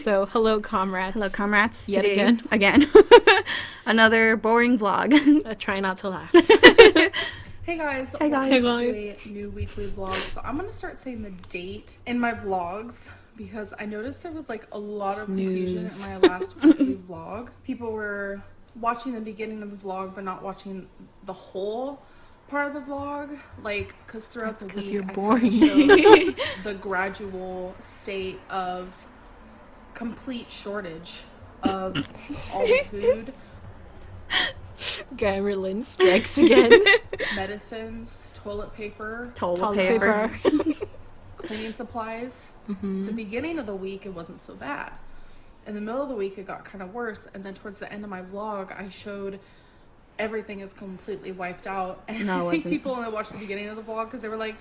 So, hello, comrades. Hello, comrades. Yet Today, again. Another boring vlog. Try not to laugh. Hey guys, Hey guys. Hey welcome guys. to a new weekly vlog. So I'm gonna start saying the date in my vlogs because I noticed there was like a lot of confusion in my last weekly vlog. People were watching the beginning of the vlog but not watching the whole part of the vlog, like because throughout the week you're I boring. showed the gradual state of complete shortage of all the food, Amberlynn strikes again. medicines, toilet paper, Toilet paper. cleaning supplies. The beginning of the week, it wasn't so bad. In the middle of the week, it got kind of worse. And then towards the end of my vlog, I showed everything is completely wiped out. And No, it I think wasn't. people only watched the beginning of the vlog because they were like,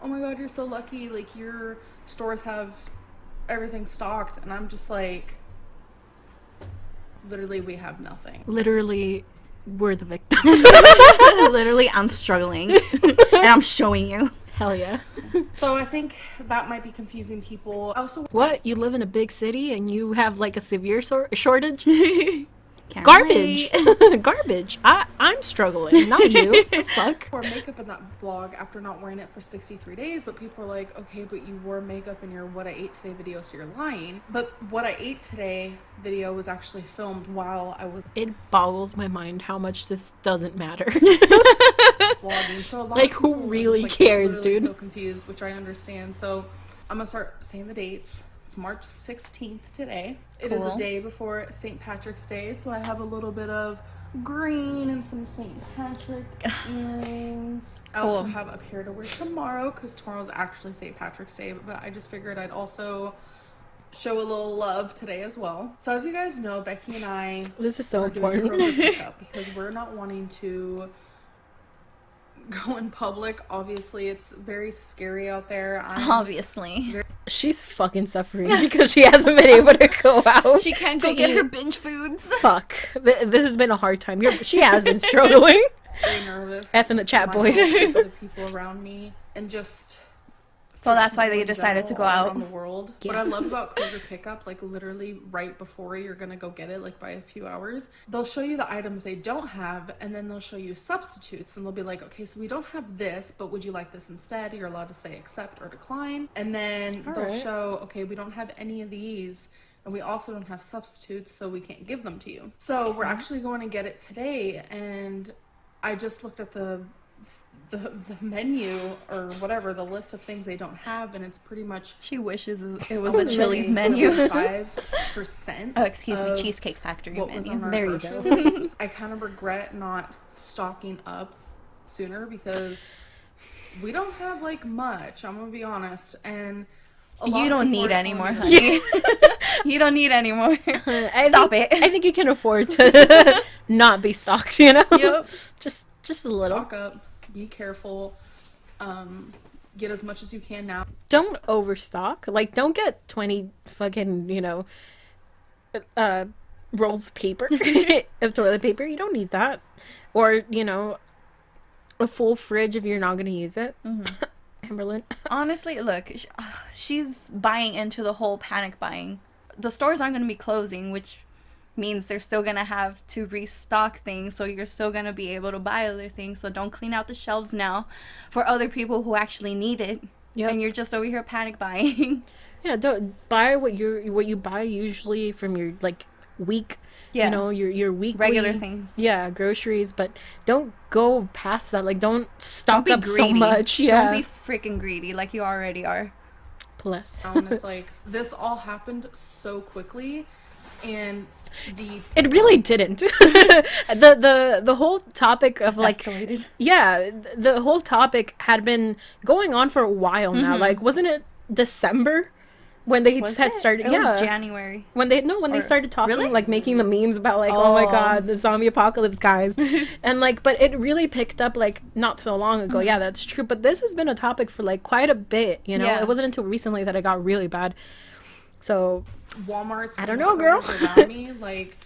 oh my god, you're so lucky. Like, your stores have everything stocked. And I'm just like, literally, we have nothing. Literally, we're the victims. Literally, I'm struggling. And I'm showing you. Hell yeah. So I think that might be confusing people. Also, What? You live in a big city and you have like a severe shortage? Can't Garbage. relate. Garbage. I'm struggling, not you. The fuck? wore makeup in that vlog after not wearing it for 63 days, but people are like, okay, but you wore makeup in your what I ate today video, so you're lying. But what I ate today video was actually filmed while I was It boggles my mind how much this doesn't matter. vlogging. So a lot Like, of who people were really just, cares, literally dude? so confused, which I understand. So I'm gonna start saying the dates. It's March 16th today. It is a Cool. day before St. Patrick's Day, so I have a little bit of green and some St. Patrick earrings. I also Cool. have a pair to wear tomorrow because tomorrow's actually St. Patrick's Day, but I just figured I'd also show a little love today as well. So as you guys know, Becky and I This is so are doing important. Kroger pickup because we're not wanting to go in public. Obviously, it's very scary out there. Obviously. She's fucking suffering because she hasn't been able to go out. She can't to go get eat. her binge foods. Fuck. This has been a hard time. She has been struggling. very nervous. F in the chat, for my boys. health, for the people around me, and just So that's why people they in decided to general go all out. around the world. Yeah. What I love about Kroger pickup, like literally right before you're gonna go get it, like by a few hours, they'll show you the items they don't have, and then they'll show you substitutes, and they'll be like, okay, so we don't have this, but would you like this instead? You're allowed to say accept or decline, and then they'll Alright. show, okay, we don't have any of these. And we also don't have substitutes, so we can't give them to you. So we're actually going to get it today, and I just looked at the menu or whatever, the list of things they don't have, and it's pretty much She wishes it was a Chili's menu. 5%. Oh, excuse me, of Cheesecake Factory what was menu. on our There you grocery go. list. I kind of regret not stocking up sooner because we don't have like much. I'm gonna be honest, and a lot You of don't people need are any more, telling me honey. You don't need any more. Stop it. I think you can afford to not be stocked, you know? Yep. Just a little. stock up, be careful, get as much as you can now. Don't overstock. Like, don't get 20 fucking, rolls of paper, of toilet paper. You don't need that. Or, a full fridge if you're not going to use it. Amberlynn. Honestly, look, she's buying into the whole panic buying. The stores aren't going to be closing, which means they're still going to have to restock things, so you're still going to be able to buy other things. So don't clean out the shelves now for other people who actually need it. Yep. And you're just over here panic buying. Yeah, don't buy what you buy usually from your, like, week, Yeah. your weekly. Regular things. Yeah, groceries, but don't go past that. Like, don't stock Don't up be so greedy. much. Yeah. Don't be freaking greedy like you already are. Plus. And it's like this all happened so quickly, and It really didn't. The whole topic of like escalated. yeah, the whole topic had been going on for a while now. Like, wasn't it December when they Was had it? started? It Yeah, was January. when they Or- started talking, really? like making the memes about like, oh my Oh. god, the zombie apocalypse, guys, and like, but it really picked up like not so long ago. Yeah, that's true. But this has been a topic for like quite a bit. Yeah. It wasn't until recently that it got really bad. So Walmart's. I don't and know, girl. Kroger's around me, like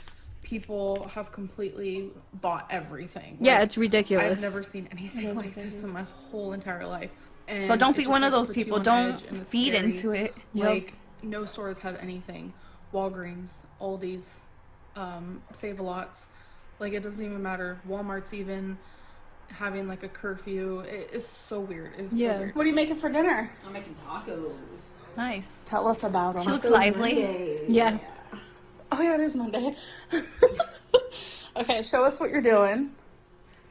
people have completely bought everything. yeah, Like, it's ridiculous. I've never seen anything like this in my whole entire life. And So don't it be just, one of like, those puts you people. on Don't edge, and it's feed scary. into it. Like no stores have anything. Walgreens, Aldi's, Save-A-Lots. Like, it doesn't even matter. Walmart's even having, like, a curfew. It is so weird. It's so weird. What are you making for dinner? I'm making tacos. Nice. Tell us about them. She looks lively. Yeah. Oh, yeah, it is Monday. Okay, show us what you're doing.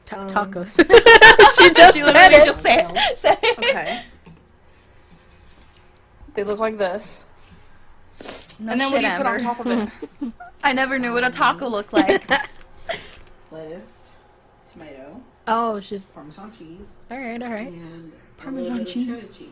Tacos. She just said it. Just say it. Okay. They look like this. No And then shit, what do you put on Amber. top of it? I never knew what a taco looked like. Lettuce, tomato, Oh, she's Parmesan cheese, all right. and Parmesan a cheese. little bit of cheese.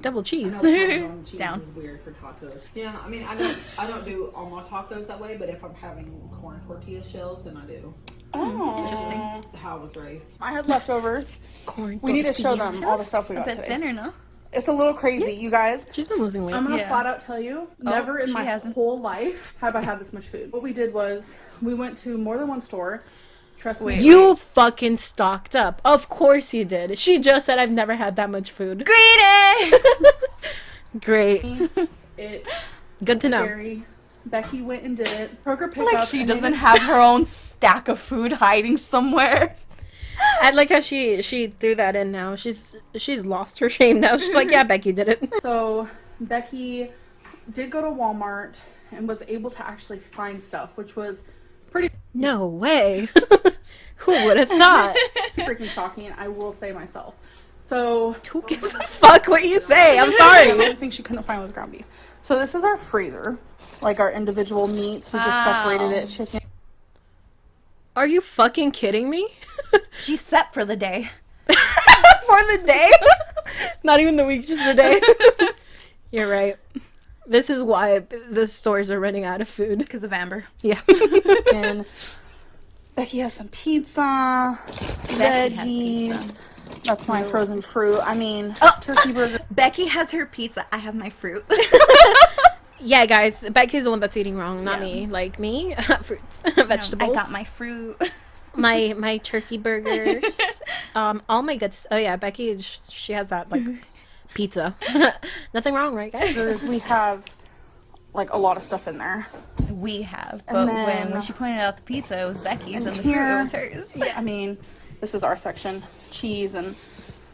Double I cheese. know Parmesan cheese Down. is weird for tacos. Yeah, I mean, I don't do all my tacos that way, but if I'm having corn tortilla shells, then I do. Oh. Interesting. How I was raised. I had leftovers. Corn. We need to show them all the stuff we A got bit today. thinner, no? It's a little crazy, you guys. She's been losing weight. I'm going to Yeah. flat out tell you, never in she my hasn't. whole life have I had this much food. What we did was, we went to more than one store. Trust me. You fucking stocked up. Of course you did. She just said I've never had that much food. Greedy! Great. It's Good to know. scary. Becky went and did it. Kroger picked Like up. she and they doesn't didn't- have her own stack of food hiding somewhere. I like how she threw that in now. She's lost her shame now. She's like, yeah, Becky did it. So Becky did go to Walmart and was able to actually find stuff, which was pretty No way. Who would have thought? freaking shocking, I will say myself. So Who gives a fuck what you say? I'm The sorry. only thing she couldn't find was ground beef. So this is our freezer. Like our individual meats. We just separated it. Chicken. Are you fucking kidding me? She's set for the day. For the day? Not even the week, just the day. You're right. This is why the stores are running out of food. Because of Amber. Yeah. And Becky has some pizza. Becky has Veggies. pizza. That's my frozen fruit. I mean, Oh. turkey burger. Becky has her pizza. I have my fruit. Yeah, guys, Becky's the one that's eating wrong, not Yeah. me. Like me, fruits, vegetables. I got my fruit. my turkey burgers, all my good. Oh yeah, Becky, she has that like pizza. Nothing wrong, right, guys? We have like a lot of stuff in there. We have. And But then- when she pointed out the pizza, it was Becky's, and the fruit, here- it was hers. I mean, this is our section. Cheese and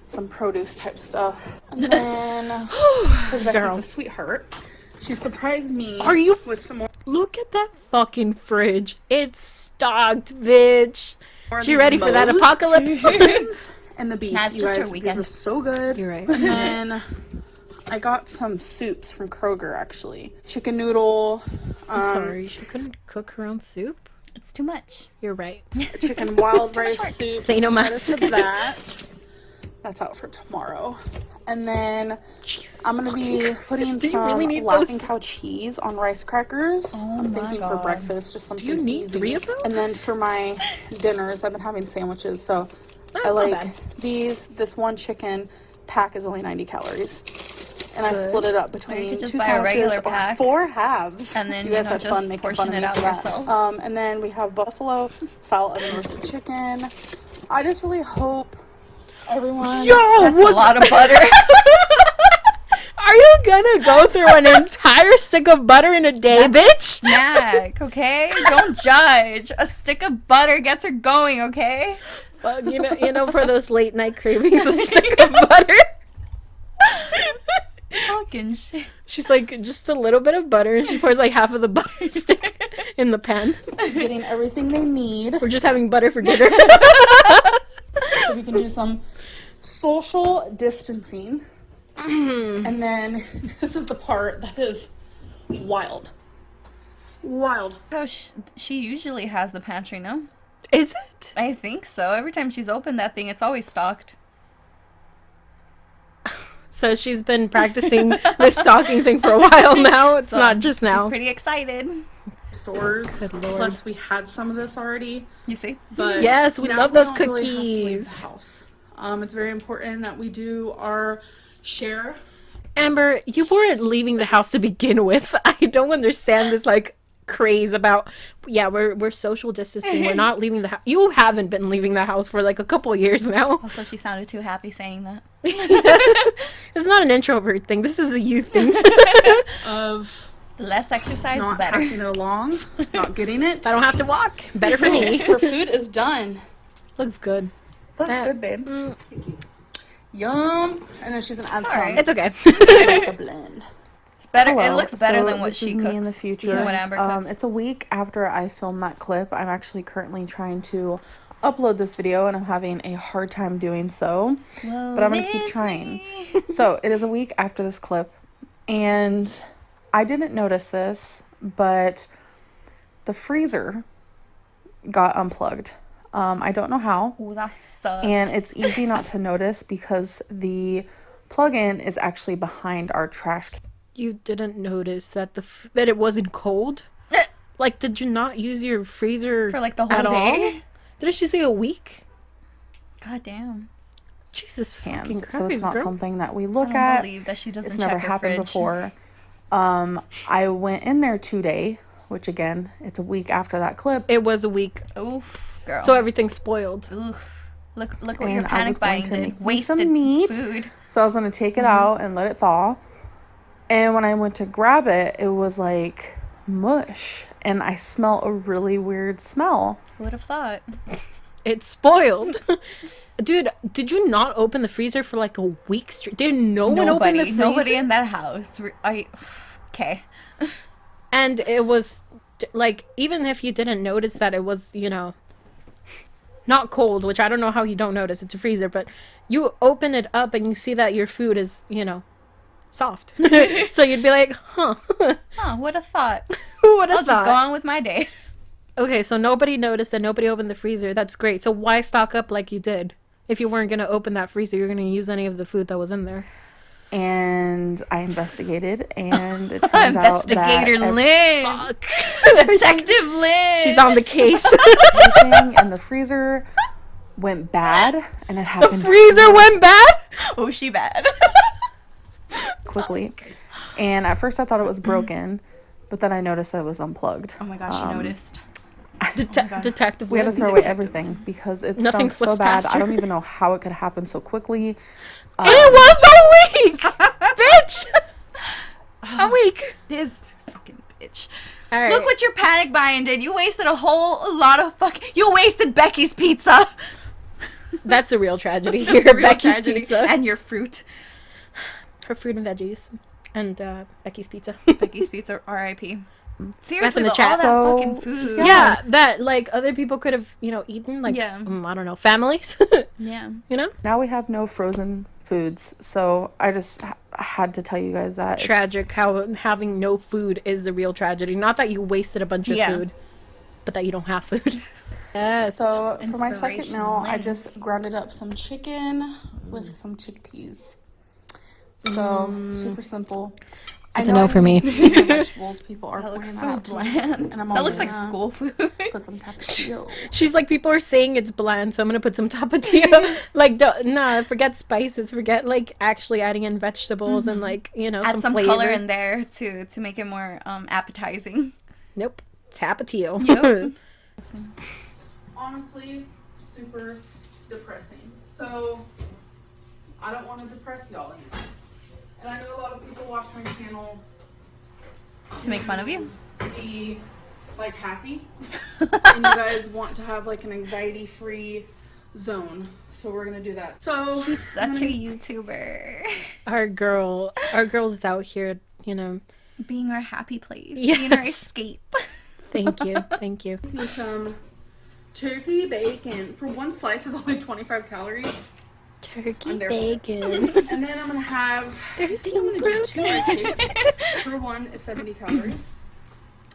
some produce type stuff. And then, because Becky's Girl. a sweetheart, she surprised me Are you with some more. Look at that fucking fridge. It's stocked, bitch. She ready for that apocalypse? chickens and the beef. That's you just her guys, weekend. These are so good. You're right. And then I got some soups from Kroger, actually. Chicken noodle, Sorry, she couldn't cook her own soup. It's too much. You're right. chicken wild rice soup. Say no Excited mas. for that. That's out for tomorrow. And then I'm gonna be putting Do you some really need Laughing those? Cow cheese on rice crackers. I'm my thinking for God. breakfast, just something you need easy. 3 of those? And then for my dinners, I've been having sandwiches. So That's I not like bad. these. This one chicken pack is only 90 calories. And I Good. split it up Or you between could just 2 buy a regular sandwiches or pack. 4 halves. And then, you guys you know, had fun just making portion fun of it me out for that. yourself. And then we have buffalo style oven roasted chicken. I just really hope everyone. That's a lot of butter. Are you gonna go through an entire stick of butter in a day, bitch? Snack, okay? Don't judge. A stick of butter gets her going, okay? Well, you know, for those late night cravings, a stick of butter. Fucking shit. She's like, just a little bit of butter, and she pours like half of the butter stick in the pan. is getting everything they need We're just having butter for dinner. so we can do some social distancing. And then this is the part that is wild. Wild. Oh, she usually has the pantry, no? Is it? I think so. Every time she's opened that thing, it's always stocked. So she's been practicing this stalking thing for a while now. It's So not just now. She's pretty excited. stores. Good Lord. Plus, we had some of this already. You see? But Yes, we now love those don't really have to leave cookies. the house. It's very important that we do our share. Amber, you weren't leaving the house to begin with. I don't understand this like craze about we're social distancing. We're not leaving the house. You haven't been leaving the house for like a couple of years now. Also, she sounded too happy saying that. It's not an introvert thing. This is a you thing. Of Less exercise, not better. passing it along, not getting it. I don't have to walk. Better for me. Her food is done. Looks good. That's That- good, babe. Yum. And then she's gonna add some alright. It's okay. like a blend. It's better. Hello. It looks better So than what this she is cooks. me in the future. What Amber cooks. It's a week after I filmed that clip. I'm actually currently trying to upload this video, and I'm having a hard time doing so. But I'm gonna keep trying. So it is a week after this clip, and I didn't notice this, but the freezer got unplugged. I don't know how. Ooh, that sucks. And it's easy not to notice because the plug-in is actually behind our trash can. You didn't notice that that it wasn't cold? Like, did you not use your freezer For like the whole at all? day. Didn't she say a week? God damn. Jesus fucking Hands. Christ, So it's not girl. something that we I look don't at. believe that she doesn't It's check never her happened fridge. before. I went in there today, which again, it's a week after that clip. It was a week, Oof, girl. so everything's spoiled. Oof. Look what And your I panic was going buying to did. make me Wasted some meat. food. So I was gonna take it out and let it thaw. And when I went to grab it, it was like mush, and I smell a really weird smell. Who would have thought? It's spoiled. Dude, did you not open the freezer for like a week straight? Did no one open the freezer? Nobody in that house. Okay. And it was, like, even if you didn't notice that it was, you know, not cold, which I don't know how you don't notice, it's a freezer, but you open it up and you see that your food is, you know, soft. So you'd be like, huh, Huh, would have thought. who would I'll have just go thought? on with my day. Okay, so nobody noticed and nobody opened the freezer. That's great. So why stock up like you did? If you weren't going to open that freezer, you're going to use any of the food that was in there. And I investigated, and it turned out that Investigator Lynn. Detective Lynn. She's on the case. everything in the freezer went bad, and it The happened freezer went bad? Oh, she bad. quickly. And at first I thought it was broken, but then I noticed that it was unplugged. Oh my gosh, she noticed. Detective We had to Lynn. throw away everything because it Nothing stunk so slips bad. past I her. don't even know how it could happen so quickly. It was a week! Bitch! A week. This fucking bitch. All right. Look what your panic buying did. You wasted a whole lot of You wasted Becky's pizza. That's a real tragedy That's here. a real Becky's tragedy. pizza. And your fruit. Her fruit and veggies. And Becky's pizza. Becky's pizza, R.I.P. Seriously, the all chat. that So, fucking food. Yeah, that, like, other people could have, you know, eaten. Like, Yeah. I don't know, families. Yeah. You know? Now we have no frozen foods, so I just had to tell you guys that. Tragic how having no food is a real tragedy. Not that you wasted a bunch of Yeah. food, but that you don't have food. Yes. So for my second Inspiration meal, I Lynn. just grounded up some chicken with some chickpeas. So super simple. I That's a no for me. Vegetables people are That looks pointing so out to me, bland. and I'm That looks also like gonna school food. Put some tapatio. She's like, people are saying it's bland, so I'm gonna put some tapatio. Like, nah, forget spices. Forget, like, actually adding in vegetables and, like, you know, Add some flavor. color in there to make it more appetizing. Nope. Tapatio. Yep. Honestly, super depressing. So, I don't want to depress y'all anymore. And I know a lot of people watch my channel To make fun of you? be like happy, and you guys want to have like an anxiety-free zone. So we're gonna do that. So She's such a YouTuber. Our girl's out here, you know. Being our happy place. Being our Yes. escape. Thank you. Thank you. do some turkey bacon. For one slice is only 25 calories. Turkey I'm there for it. bacon. And then I'm gonna have, I think 13 I'm gonna do 2 protein. cakes. For one is 70 calories.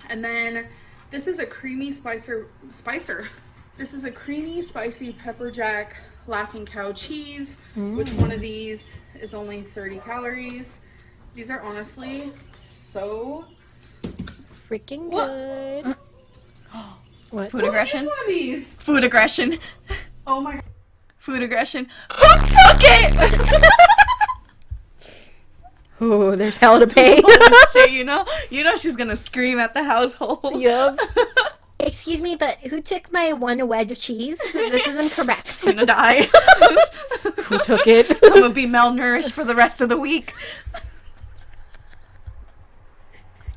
And then this is a creamy spicer. This is a creamy spicy pepper jack laughing cow cheese. Which one of these is only 30 calories? These are honestly so Freaking What? good. What? Food aggression. One of these. Food aggression. Oh my god. Food aggression. Who took it? Oh, there's hell to pay. Oh, shit, you know she's gonna scream at the household. Yup. Excuse me, but who took my one wedge of cheese? This is incorrect. I'm gonna die. Who took it? I'm gonna be malnourished for the rest of the week.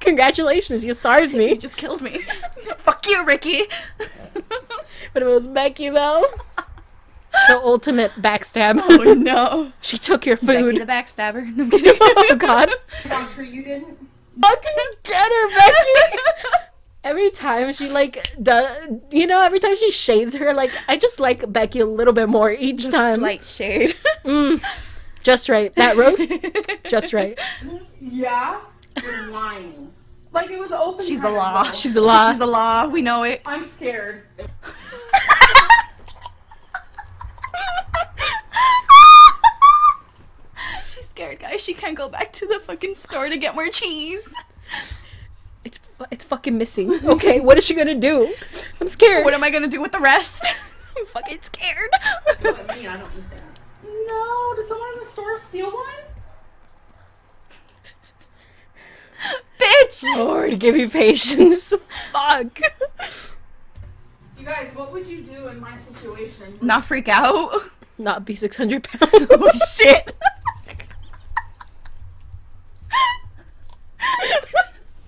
Congratulations, you starved You me. just killed me. Fuck you, Ricky. But it was Becky though. The ultimate backstab. Oh no. She took your Becky food. the backstabber. No, I'm kidding. Oh god. I'm sure you didn't. Fucking get her, Becky. Every time she like does, every time she shades her, like I just like Becky a little bit more each time. Slight shade. Just right. That roast, just right. Yeah. You're lying. Like it was open. She's a kind of, law. though. She's a lot. She's a law. We know it. I'm scared. She's scared, guys. She can't go back to the fucking store to get more cheese. It's fucking missing. Okay, what is she gonna do? I'm scared. What am I gonna do with the rest? I'm fucking scared. Look at me, I don't eat that. No, did someone in the store steal one? Bitch! Lord, give me patience. Fuck. You guys, what would you do in my situation? Not freak out. Not be 600 pounds. Oh shit.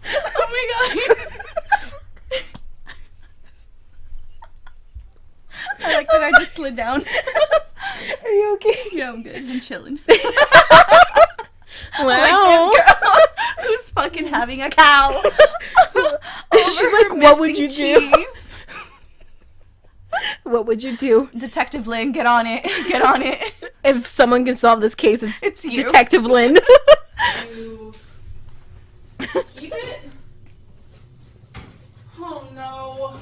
Oh my god. I like that I just slid down. Are you okay? Yeah, I'm good. I'm chilling. Wow. Like this girl who's fucking having a cow. She's Over like, her what would you missing do? cheese. What would you do? Detective Lynn, get on it. Get on it. If someone can solve this case, It's you. Detective Lynn. You keep it? Oh no.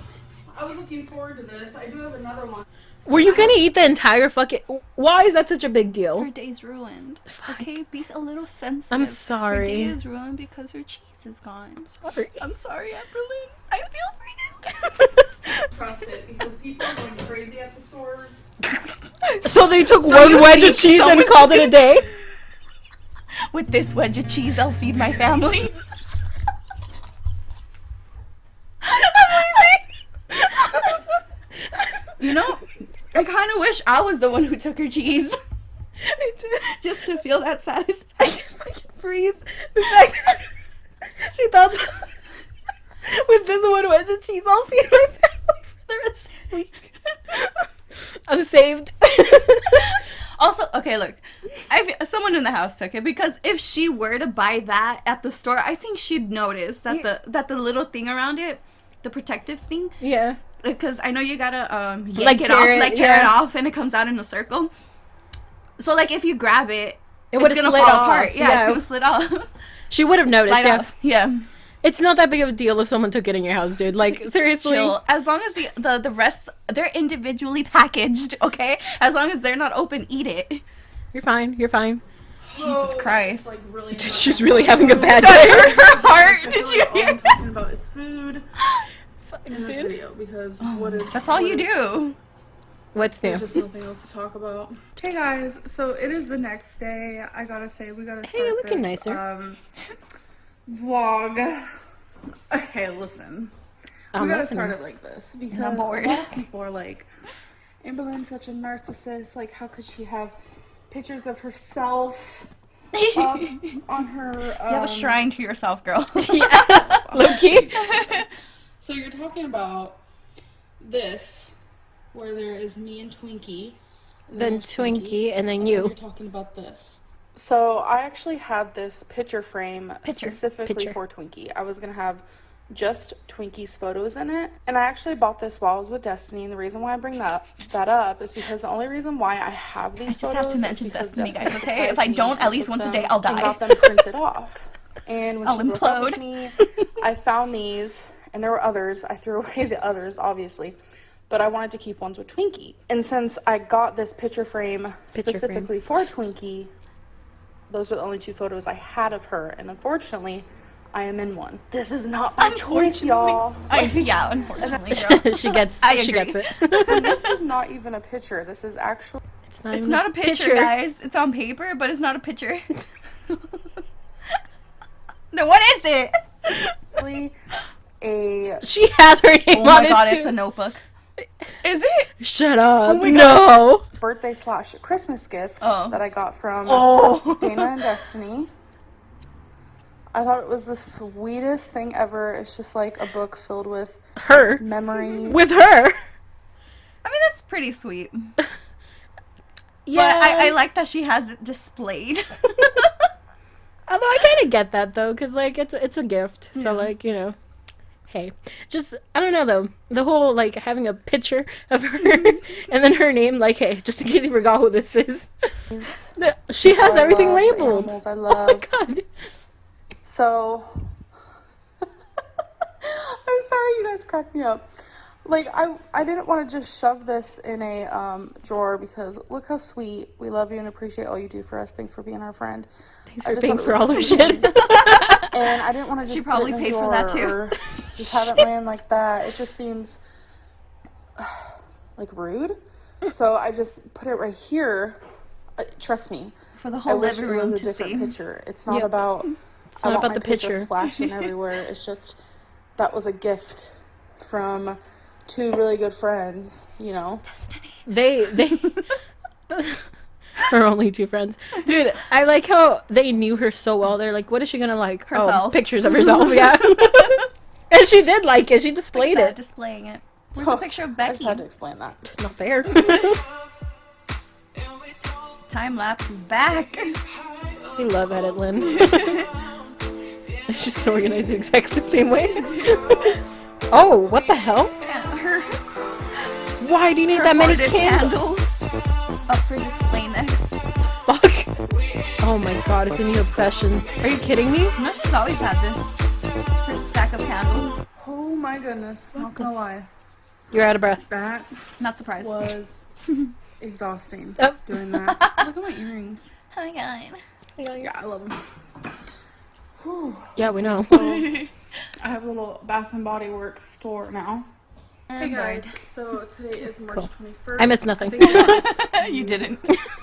I was looking forward to this. I do have another one. Were you gonna eat the entire fucking... Why is that such a big Her deal? day's ruined. Okay, be a little sensitive. I'm Her sorry. day is ruined because her cheese is gone. Sorry. I'm sorry, Amberlynn. I feel for you. Trust it, because people are going crazy at the stores. So they took So one you wedge of think cheese and someone's called it a day? With this wedge of cheese, I'll feed my family. You know, I kind of wish I was the one who took her cheese. Just to feel that satisfaction. I can breathe. The fact that she thought with this one wedge of cheese, I'll feed my family for the rest of the week. I'm saved. Also, okay, look, someone in the house took it because if she were to buy that at the store, I think she'd notice that the little thing around it, the protective thing, Yeah. because I know you gotta yank Like it tear off, it, like tear it yeah. off, and it comes out in a circle. So like if you grab it, It it's would've gonna slid fall off, apart. Yeah, yeah. it's gonna slid off. She would have noticed. Slide Yeah. off. Yeah. It's not that big of a deal if someone took it in your house, dude. Like, Just seriously. chill. As long as the rest, they're individually packaged, okay? As long as they're not open, eat it. You're fine. You're fine. Jesus Christ. It's like really She's really having a bad That day. hurt her heart. So Did really you all hear? I'm talking about is food in this Dude. video because what is That's all what you is- do. What's new? There's just nothing else to talk about. Hey guys, so it is the next day. I gotta say, we gotta start you're looking this, nicer. Vlog. Okay, listen. I'm We gotta listening. start it like this because I'm bored. a lot of people are like, Amberlynn's such a narcissist. Like, how could she have pictures of herself up on her? You have a shrine to yourself, girl. Low key. So you're talking about this, where there is me and Twinkie. And Then there's Twinkie, and then and you. You're talking about this. So I actually had this picture frame Picture. specifically Picture. for Twinkie. I was gonna have just Twinkie's photos in it, and I actually bought this while I was with Destiny. And the reason why I bring that up is because the only reason why I have these I just photos have to is mention because Destiny, guys, Destiny okay? If surprised I me don't, and at least took once a them day, I'll and die. got them printed off. And when I'll she broke up with implode. me, I found these, and there were others. I threw away the others, obviously, but I wanted to keep ones with Twinkie. And since I got this picture frame specifically for Twinkie, those are the only two photos I had of her, and unfortunately, I am in one. This is not my choice, y'all. Yeah, unfortunately, girl. she gets. I She agree. gets it. And this is not even a picture. This is actually It's not, It's even not a picture, guys. It's on paper, but it's not a picture. Then what is it? a She has her name Oh on my it god, too. it's a notebook. Is it? Shut up. my No. birthday / Christmas gift Oh. that I got from Oh. Dana and Destiny. I thought it was the sweetest thing ever. It's just like a book filled with Her. memories. With her. I mean, that's pretty sweet. Yeah. But I like that she has it displayed. Although I kind of get that though, because like it's a gift. So like, you know, hey, just I don't know though. The whole like having a picture of her and then her name, like, hey, just in case you forgot who this is. She has I everything love labeled. animals. I Oh my love. god. So, I'm sorry, you guys cracked me up. Like, I didn't want to just shove this in a drawer because look how sweet. We love you and appreciate all you do for us. Thanks for being our friend. Thanks I for just paying thought it for was all a our sweet shit. thing. And I didn't want to just She put probably it in a paid for drawer that, too. or just have it laying like that. It just seems like rude. So I just put it right here. Trust me. For the I whole wish living it room was a to different see. picture. It's not Yep. about. It's I not want about my the picture. flashing everywhere. It's just that was a gift from two really good friends. You know. Destiny. They her only two friends. Dude, I like how they knew her so well. They're like, what is she gonna like? Oh, Herself. pictures of herself, yeah. And she did like it. She displayed Look at it. that, displaying it. Where's So, the picture of I Becky? just had to explain that. It's not fair. Time lapse is back. We love Amberlynn. She's gonna organize it exactly the same way. Oh, what the hell? Her Why do you need that many hoarded candles? up for display next. Fuck. Oh my god, it's a new obsession. Are you kidding me? No, she's always had this. Her stack of candles. Oh my goodness, not gonna lie. You're out of breath. That Not surprised. was exhausting Oh. doing that. Look at my earrings. Hi, guys. Yeah, I love them. Whew. Yeah, we know. So, I have a little Bath and Body Works store now. Hey guys, so today is March Cool. 21st. I missed nothing. I think it's You didn't.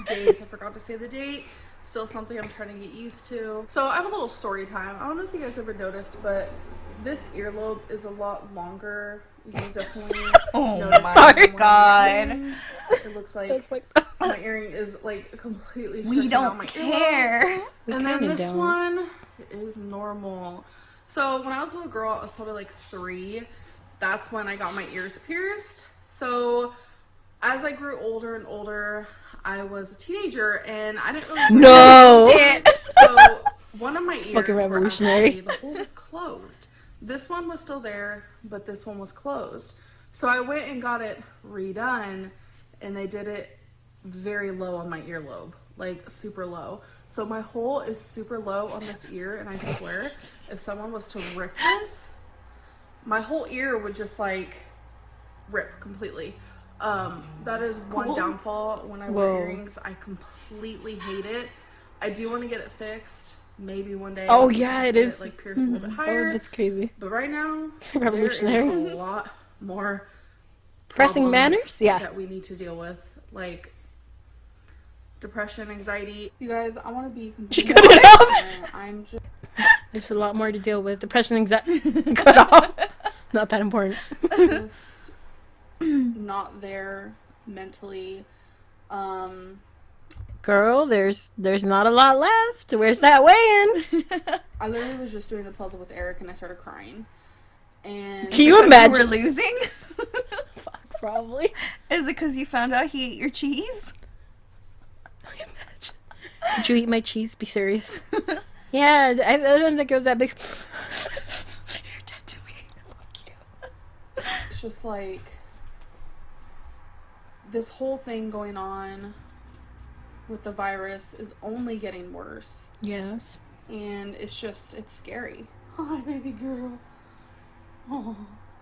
days. I forgot to say the date. Still something I'm trying to get used to. So I have a little story time. I don't know if you guys ever noticed, but this earlobe is a lot longer. You can definitely Oh notice my when I'm wearing God. earrings. It looks like That's like my earring is like completely We stretching out don't my care. We and then kinda this don't. one is normal. So when I was a little girl, I was probably like 3. That's when I got my ears pierced. So as I grew older and older, I was a teenager and I didn't really No. Shit. So one of my ears fucking were revolutionary. actually- the hole was closed. This one was still there, but this one was closed. So I went and got it redone, and they did it very low on my earlobe, like super low. So my hole is super low on this ear, and I swear, if someone was to rip this, my whole ear would just like rip completely. That is one downfall when I wear Whoa. earrings. I completely hate it. I do want to get it fixed. Maybe one day. Oh, I'll yeah, just it get is. like pierced a little bit Oh, higher. that's crazy. But right now, Revolutionary. there is a lot more Pressing problems manners? Yeah. that we need to deal with, like depression, anxiety. You guys, I want to be She completely cut it off. honest. I'm just There's a lot more to deal with. Depression, anxiety. Cut off. Not that important. not there mentally. Girl, there's not a lot left. Where's that weigh-in? I literally was just doing the puzzle with Eric, and I started crying. And Can you Because imagine? we're losing? Probably. Is it because you found out he ate your cheese? Imagine. Did you eat my cheese? Be serious. Yeah, I don't think it was that big. You're dead to me. Fuck you. it's just like this whole thing going on with the virus is only getting worse, Yes. and it's scary. Hi, baby girl. Oh,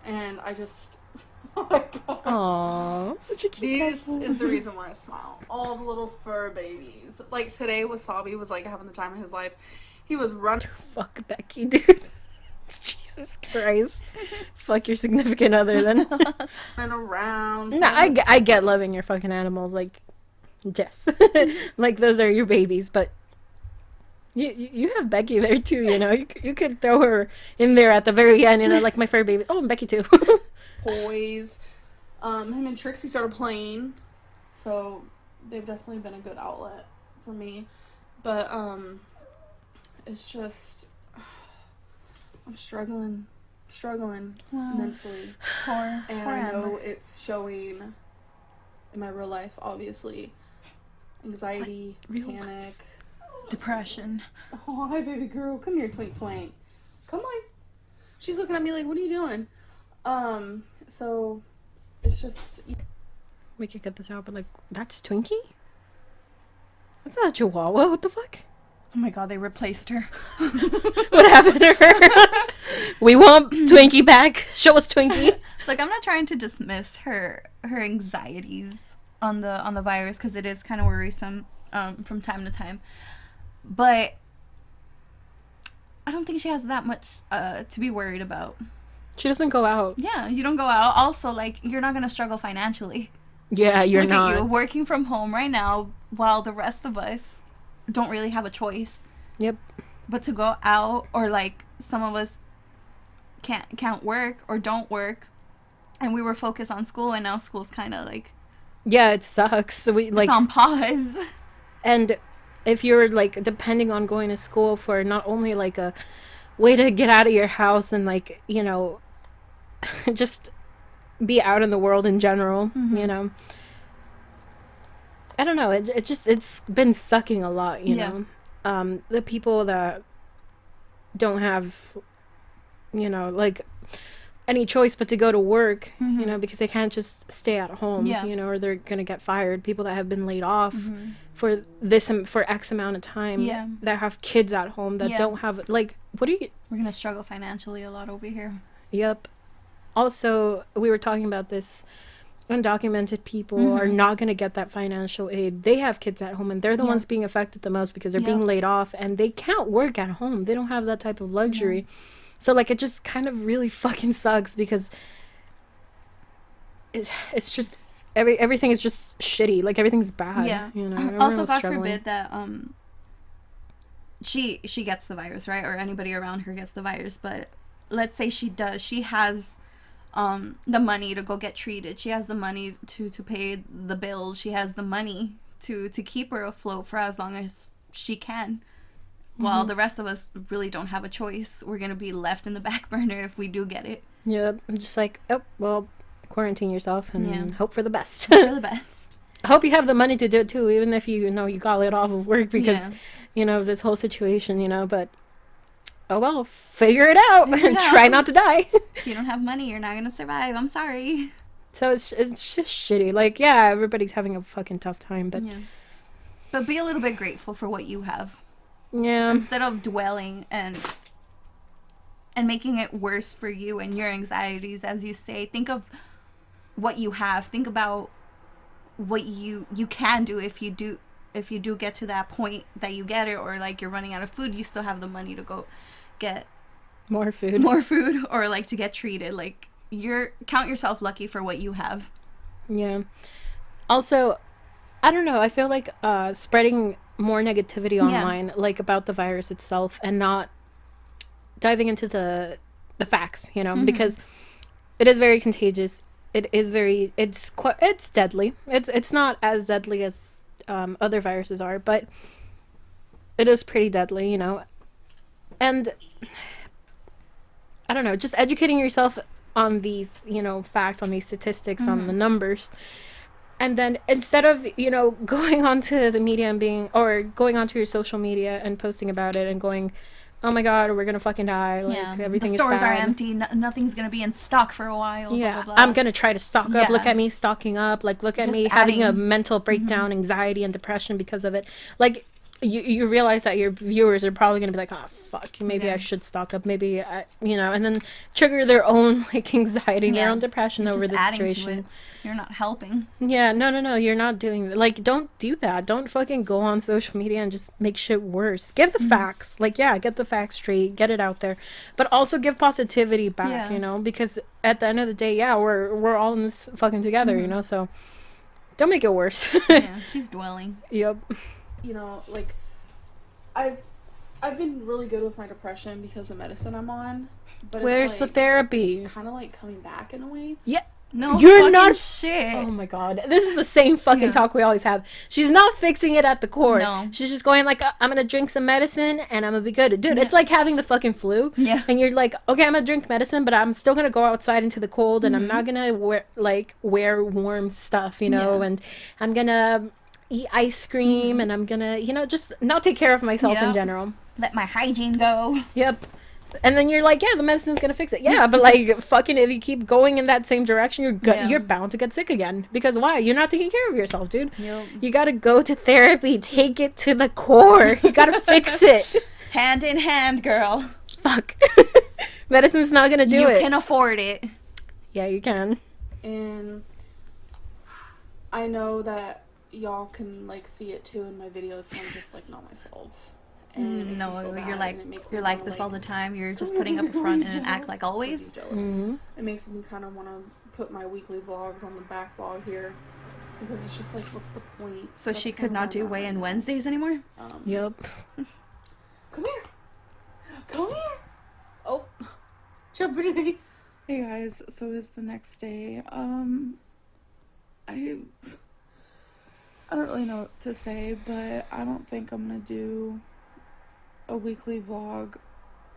and I just oh my god. Aww. Such a cute This is the reason why I smile. All the little fur babies. Like today, Wasabi was like having the time of his life. He was running. Fuck Becky, dude. Jesus Christ. Fuck your significant other then. around. No, I get loving your fucking animals, like, Jess. Like, those are your babies, but you have Becky there too, you know? You could throw her in there at the very end, you know, like my fur baby. Oh, and Becky too. Toys. Him and Trixie started playing, so they've definitely been a good outlet for me. But it's just I'm struggling Wow. mentally. Poor And poor I know Amber. it's showing in my real life, obviously. Anxiety, Real panic. Depression. Oh, hi, baby girl. Come here, Twink Twink. Come on. She's looking at me like, what are you doing? So it's just, We could get this out, but like, that's Twinkie? That's not a Chihuahua. What the fuck? Oh my god, they replaced her. What happened to her? We want Twinkie back. Show us Twinkie. Like, I'm not trying to dismiss her anxieties on the virus, because it is kind of worrisome from time to time, but I don't think she has that much to be worried about. She doesn't go out. Yeah, you don't go out. Also, like, you're not gonna struggle financially. Yeah, you're Look not. at you working from home right now, while the rest of us don't really have a choice. Yep. But to go out, or like some of us can't work or don't work, and we were focused on school, and now school's kind of like Yeah, it sucks. So we like, it's on pause. and if you're like depending on going to school for not only like a way to get out of your house and like, you know, just be out in the world in general, you know. I don't know. It's been sucking a lot, you Yeah. know. The people that don't have, you know, like any choice but to go to work, you know, because they can't just stay at home, Yeah. you know, or they're gonna get fired. People that have been laid off for for X amount of time, Yeah. that have kids at home that Yeah. don't have like, what do you? We're gonna struggle financially a lot over here. Yep. Also, we were talking about this. Undocumented people are not going to get that financial aid. They have kids at home, and they're the Yeah. ones being affected the most because they're Yeah. being laid off, and they can't work at home. They don't have that type of luxury. So, like, it just kind of really fucking sucks because it's just everything is just shitty. Like, everything's bad. Yeah. You know. Also, Everyone's God struggling. forbid that she gets the virus, right? Or anybody around her gets the virus. But let's say she does. She has the money to go get treated. She has the money to pay the bills. She has the money to keep her afloat for as long as she can. While the rest of us really don't have a choice. We're gonna be left in the back burner if we do get it. Yeah. I'm just like, oh well, quarantine yourself and Yeah. hope for the best. For the best. I hope you have the money to do it too, even if you know you got laid off of work because Yeah. you know this whole situation, you know. But oh well, figure it out. Figure it Try out. not to die. If you don't have money, you're not gonna survive. I'm sorry. So it's just shitty. Like, yeah, everybody's having a fucking tough time, but Yeah. But be a little bit grateful for what you have. yeah, Instead of dwelling and making it worse for you and your anxieties, as you say, think of what you have. Think about what you can do if you do get to that point that you get it, or like you're running out of food, you still have the money to go get more food. more food, or like to get treated. Like, count yourself lucky for what you have. Yeah. Also, I don't know. I feel like spreading more negativity online, like about the virus itself, and not diving into the facts, you know, because it is very contagious. It's deadly. It's not as deadly as other viruses are, but it is pretty deadly, you know. And I don't know, just educating yourself on these, you know, facts, on these statistics, on the numbers. And then instead of, you know, going onto the media and going onto your social media and posting about it and going, oh my God, we're gonna fucking die. Like, everything the is stores are bad. empty. Nothing's gonna be in stock for a while. Yeah, blah, blah, blah. I'm gonna try to stock up. Look Yeah. at me stocking up. Like, look at Just me having a adding. mental breakdown, anxiety, and depression because of it. Like, you realize that your viewers are probably gonna be like, oh fuck, maybe Yeah. I should stock up. Maybe you know, and then trigger their own like anxiety, their Yeah. own depression You're over just the adding to situation. it. You're not helping. Yeah, no, you're not doing that. Like, don't do that. Don't fucking go on social media and just make shit worse. Give the facts. Like, yeah, get the facts straight, get it out there. But also give positivity back, Yeah. you know, because at the end of the day, yeah, we're all in this fucking together, you know, so don't make it worse. Yeah, she's dwelling. Yep. you know, like, I've been really good with my depression because of the medicine I'm on. But Where's it's the like, therapy? kind of like coming back in a way. Yeah. No You're fucking not- shit. Oh my god. This is the same fucking Yeah. talk we always have. She's not fixing it at the core. No. She's just going like, I'm gonna drink some medicine and I'm gonna be good. Dude, Yeah. it's like having the fucking flu. Yeah. And you're like, okay, I'm gonna drink medicine, but I'm still gonna go outside into the cold and I'm Mm-hmm. not gonna wear warm stuff, you know, Yeah. and I'm gonna eat ice cream and I'm gonna, you know, just not take care of myself in Yep. general. Let my hygiene go. Yep. And then you're like, yeah, the medicine's gonna fix it. Yeah, but like, fucking, if you keep going in that same direction, Yeah. you're bound to get sick again. Because why? You're not taking care of yourself, dude. Yep. You gotta go to therapy. Take it to the core. You gotta fix it. Hand in hand, girl. Fuck. Medicine's not gonna do You it. can afford it. Yeah, you can. And I know that y'all can like see it too in my videos, so I'm just like not myself. And it makes me No, feel you're bad, like and it makes me you're like wanna, this all the time. You're just putting up a front and act like always. be jealous. Mm-hmm. It makes me kind of want to put my weekly vlogs on the back log here because it's just like, what's the point? So That's she kinda could where not I'm do at weigh right in now. Wednesdays anymore. Yep. Come here. Come here. Oh, jumping. Hey guys, so it's the next day. I don't really know what to say, but I don't think I'm gonna do a weekly vlog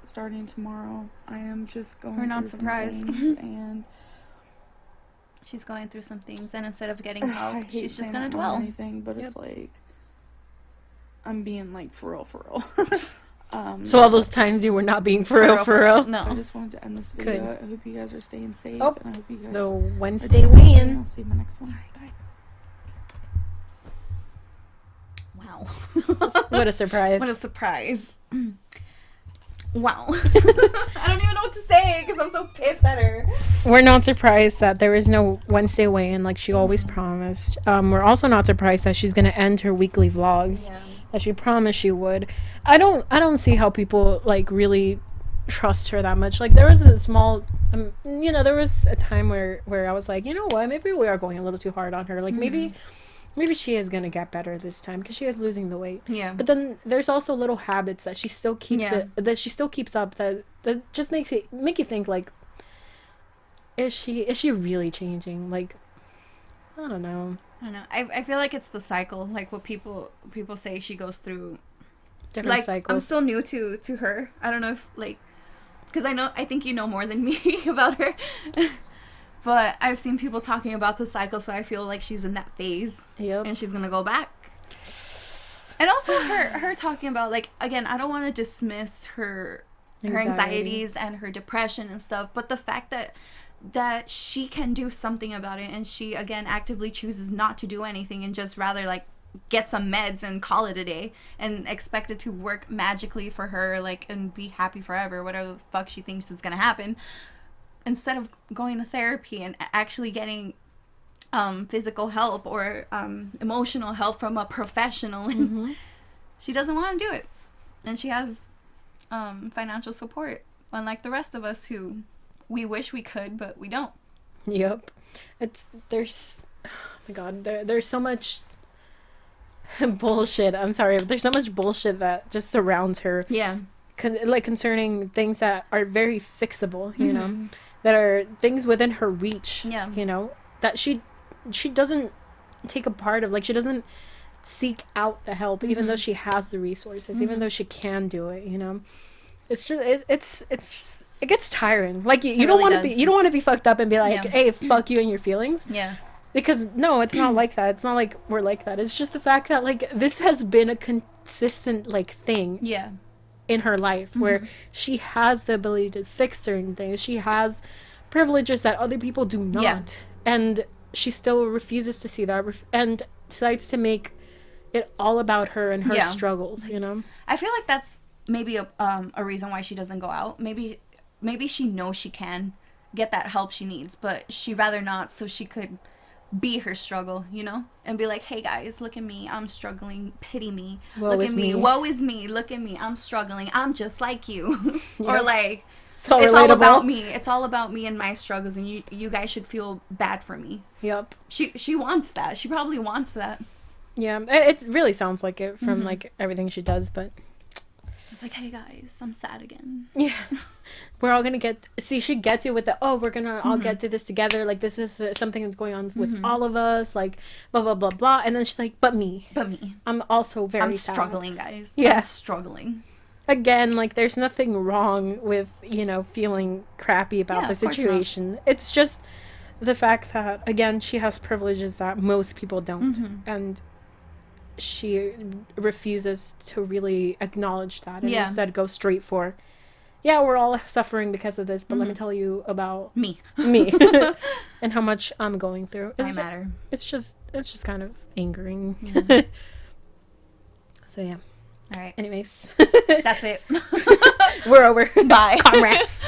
starting tomorrow. I am just going. We're not through some surprised. things, and She's going through some things, and instead of getting I help, hate she's just saying gonna that or dwell. anything, but it's like I'm being like for real. So all those times you were not being for real, for real. I No. just wanted to end this video. Good. I hope you guys are staying safe, Oh, and I hope you guys The are Wednesday doing okay, and weigh-in. I'll see you in my next one. Bye. Wow. What a surprise. What a surprise. Wow. I don't even know what to say because I'm so pissed at her. We're not surprised that there is no Wednesday weigh-in like she always promised. We're also not surprised that she's gonna end her weekly vlogs that she promised she would. I don't see how people like really trust her that much. Like there was a small, there was a time where I was like, you know what, maybe we are going a little too hard on her. Like maybe she is gonna get better this time because she is losing the weight. Yeah. But then there's also little habits that she still keeps Yeah. that she still keeps up that just make you think like, is she really changing? Like, I don't know. I don't know. I feel like it's the cycle, like what people say she goes through. Different Like cycles. I'm still new to her. I don't know if like, because I think you know more than me about her. But I've seen people talking about the cycle, so I feel like she's in that phase Yep. and she's gonna go back. And also her talking about like, again, I don't want to dismiss her anxieties and her depression and stuff, but the fact that she can do something about it, and she again actively chooses not to do anything and just rather like get some meds and call it a day and expect it to work magically for her, like, and be happy forever, whatever the fuck she thinks is gonna happen, instead of going to therapy and actually getting physical help or emotional help from a professional. She doesn't want to do it, and she has financial support, unlike the rest of us who we wish we could but we don't. Yep. There's oh my god, there's so much bullshit. I'm sorry, but there's so much bullshit that just surrounds her. Yeah. Concerning things that are very fixable, you know, that are things within her reach. Yeah. You know, that she doesn't take a part of, like she doesn't seek out the help even though she has the resources, even though she can do it, you know. It's just it gets tiring. Like you don't really want to does. be don't want to be fucked up and be like, Yeah. hey, fuck you and your feelings. Yeah. Because no, it's not like that. It's not like we're like that. It's just the fact that like this has been a consistent like thing Yeah. in her life where she has the ability to fix certain things. She has privileges that other people do not. Yeah. And she still refuses to see that and decides to make it all about her and her Yeah. struggles, you know? I feel like that's maybe a reason why she doesn't go out. Maybe she knows she can get that help she needs, but she rather not, so she could be her struggle, you know, and be like, hey guys, look at me, I'm struggling, pity me. Woe Look is at me, me. woe is me, look at me, I'm struggling, I'm just like you. Or Yep. like, So it's relatable. all about me, it's all about me and my struggles, and you guys should feel bad for me. Yep. She wants that. She probably wants that. Yeah. It really sounds like it from like everything she does, but She's like, hey guys, I'm sad again. Yeah. We're all gonna she gets you with the, oh, we're gonna all get through this together, like this is something that's going on with all of us, like blah blah blah blah, and then she's like, but me, I'm also very I'm sad. struggling, guys. Yeah. I'm struggling. Again, like there's nothing wrong with, you know, feeling crappy about Yeah, the of course not. situation. It's just the fact that, again, she has privileges that most people don't, and she refuses to really acknowledge that, and instead go straight for, yeah, we're all suffering because of this, but let me tell you about Me. and how much I'm going through. I matter. It's just kind of angering. So yeah. All right. Anyways, That's it. we're over. Bye. Comrades.